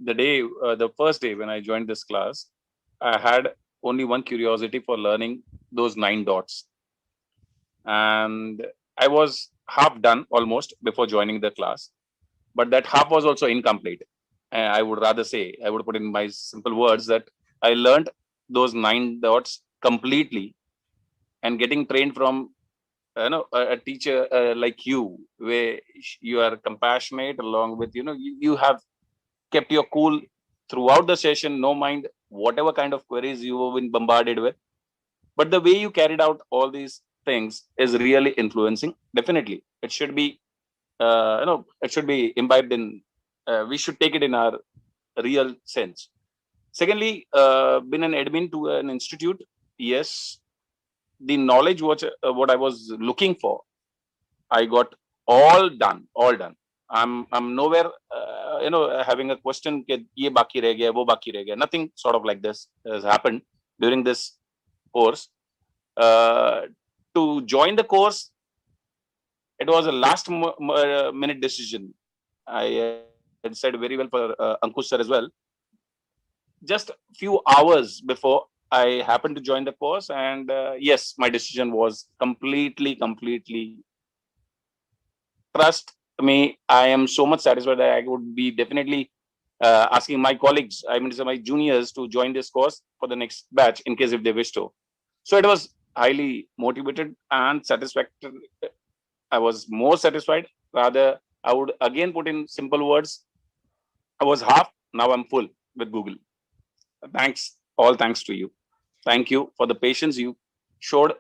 the first day when I joined this class, I had only one curiosity for learning those nine dots, and I was half done almost before joining the class, but that half was also incomplete. I would rather say, I would put in my simple words that I learned those nine dots completely, and getting trained from a teacher like you, where you are compassionate, along with you have kept your cool throughout the session, no mind whatever kind of queries you have been bombarded with, but the way you carried out all these things is really influencing. Definitely it should be it should be imbibed in, we should take it in our real sense. Secondly, been an admin to an institute. Yes, the knowledge what I was looking for, I got all done. I'm nowhere having a question ke ye baki reh gaya, wo baki reh gaya. Nothing sort of like this has happened during this course. uh, to join the course, it was a last minute decision. I had said very well for Ankush sir as well. Just few hours before I happened to join the course, and yes, my decision was completely, trust me, I am so much satisfied that I would be definitely asking my colleagues, I mean to say my juniors, to join this course for the next batch in case if they wish to. So it was highly motivated and satisfactory. I was more satisfied. Rather, I would again put in simple words, I was half, now I'm full with Google. Thanks, all thanks to you. Thank you for the patience you showed